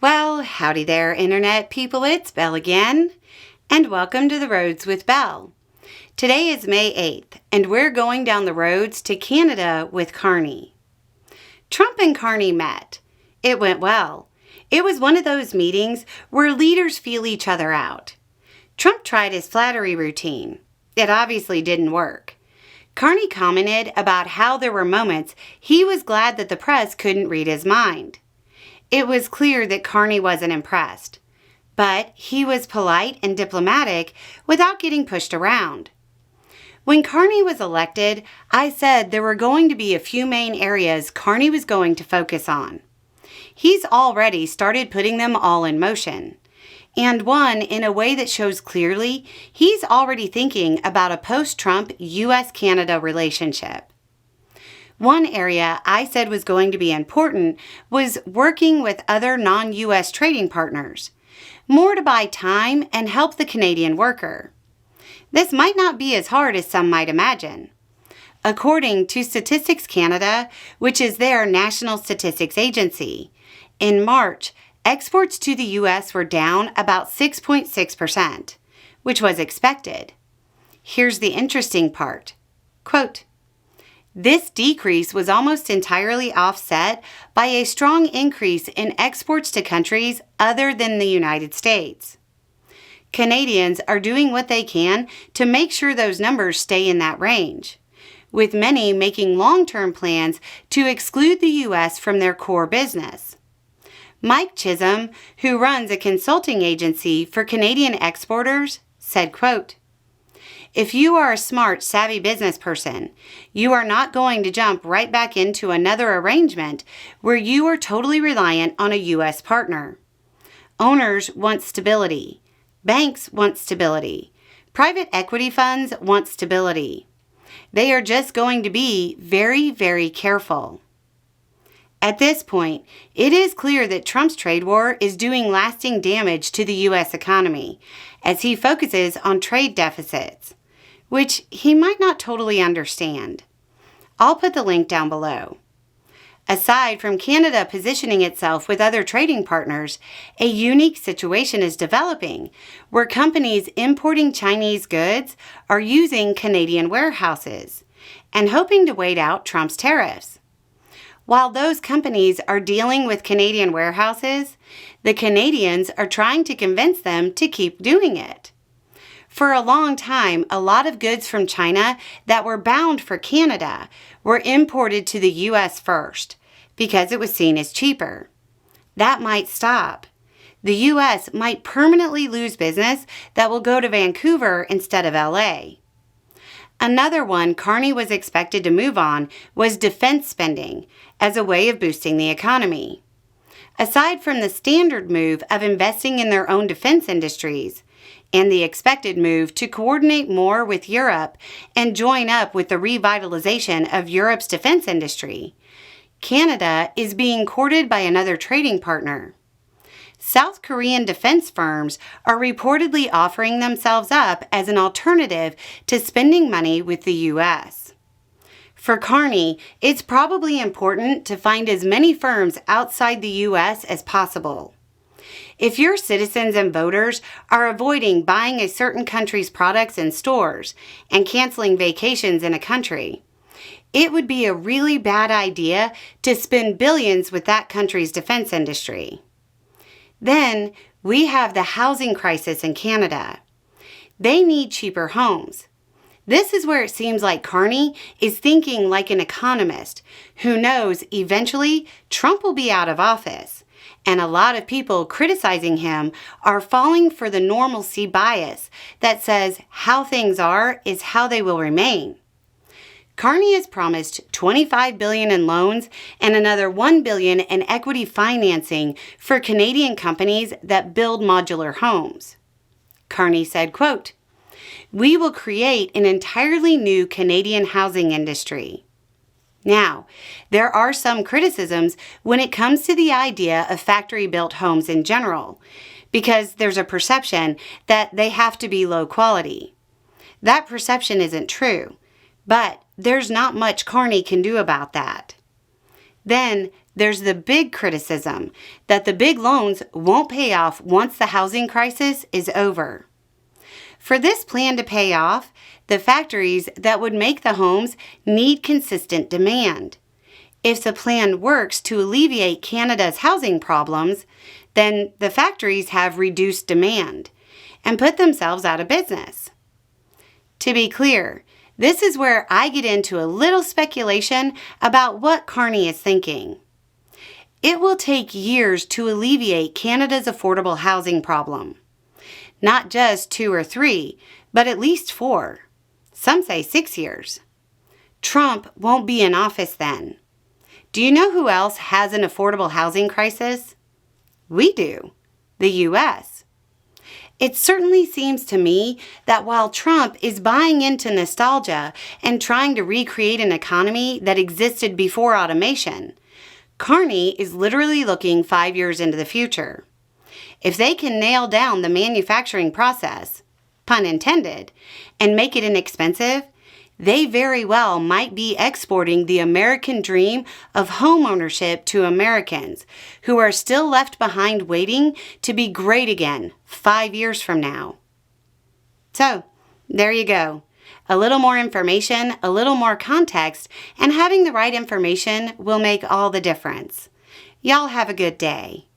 Well, howdy there, Internet people. It's Belle again, and welcome to The Roads with Belle. Today is May 8th, and we're going down the roads to Canada with Carney. Trump and Carney met. It went well. It was one of those meetings where leaders feel each other out. Trump tried his flattery routine. It obviously didn't work. Carney commented about how there were moments he was glad that the press couldn't read his mind. It was clear that Carney wasn't impressed, but he was polite and diplomatic without getting pushed around. When Carney was elected, I said there were going to be a few main areas Carney was going to focus on. He's already started putting them all in motion, and one in a way that shows clearly he's already thinking about a post-Trump U.S.-Canada relationship. One area I said was going to be important was working with other non-U.S. trading partners, more to buy time and help the Canadian worker. This might not be as hard as some might imagine. According to Statistics Canada, which is their national statistics agency, in March, exports to the U.S. were down about 6.6%, which was expected. Here's the interesting part. Quote, "This decrease was almost entirely offset by a strong increase in exports to countries other than the United States. Canadians are doing what they can to make sure those numbers stay in that range, with many making long-term plans to exclude the U.S. from their core business." Mike Chisholm, who runs a consulting agency for Canadian exporters, said, quote, "If you are a smart, savvy business person, you are not going to jump right back into another arrangement where you are totally reliant on a U.S. partner. Owners want stability. Banks want stability. Private equity funds want stability. They are just going to be very, very careful." At this point, it is clear that Trump's trade war is doing lasting damage to the U.S. economy as he focuses on trade deficits, which he might not totally understand. I'll put the link down below. Aside from Canada positioning itself with other trading partners, a unique situation is developing where companies importing Chinese goods are using Canadian warehouses and hoping to wait out Trump's tariffs. While those companies are dealing with Canadian warehouses, the Canadians are trying to convince them to keep doing it. For a long time, a lot of goods from China that were bound for Canada were imported to the U.S. first because it was seen as cheaper. That might stop. The U.S. might permanently lose business that will go to Vancouver instead of L.A. Another one Carney was expected to move on was defense spending as a way of boosting the economy. Aside from the standard move of investing in their own defense industries and the expected move to coordinate more with Europe and join up with the revitalization of Europe's defense industry, Canada is being courted by another trading partner. South Korean defense firms are reportedly offering themselves up as an alternative to spending money with the U.S. For Carney, it's probably important to find as many firms outside the U.S. as possible. If your citizens and voters are avoiding buying a certain country's products in stores and canceling vacations in a country, it would be a really bad idea to spend billions with that country's defense industry. Then we have the housing crisis in Canada. They need cheaper homes. This is where it seems like Carney is thinking like an economist who knows eventually Trump will be out of office, and a lot of people criticizing him are falling for the normalcy bias that says how things are is how they will remain. Carney has promised $25 billion in loans and another $1 billion in equity financing for Canadian companies that build modular homes. Carney said, quote, "We will create an entirely new Canadian housing industry." Now, there are some criticisms when it comes to the idea of factory-built homes in general, because there's a perception that they have to be low quality. That perception isn't true, but there's not much Carney can do about that. Then, there's the big criticism that the big loans won't pay off once the housing crisis is over. For this plan to pay off, the factories that would make the homes need consistent demand. If the plan works to alleviate Canada's housing problems, then the factories have reduced demand and put themselves out of business. To be clear, this is where I get into a little speculation about what Carney is thinking. It will take years to alleviate Canada's affordable housing problem. Not just 2 or 3, but at least 4. Some say 6 years. Trump won't be in office then. Do you know who else has an affordable housing crisis? We do, the U.S. It certainly seems to me that while Trump is buying into nostalgia and trying to recreate an economy that existed before automation, Carney is literally looking 5 years into the future. If they can nail down the manufacturing process, pun intended, and make it inexpensive, they very well might be exporting the American dream of home ownership to Americans who are still left behind waiting to be great again 5 years from now. So, there you go. A little more information, a little more context, and having the right information will make all the difference. Y'all have a good day.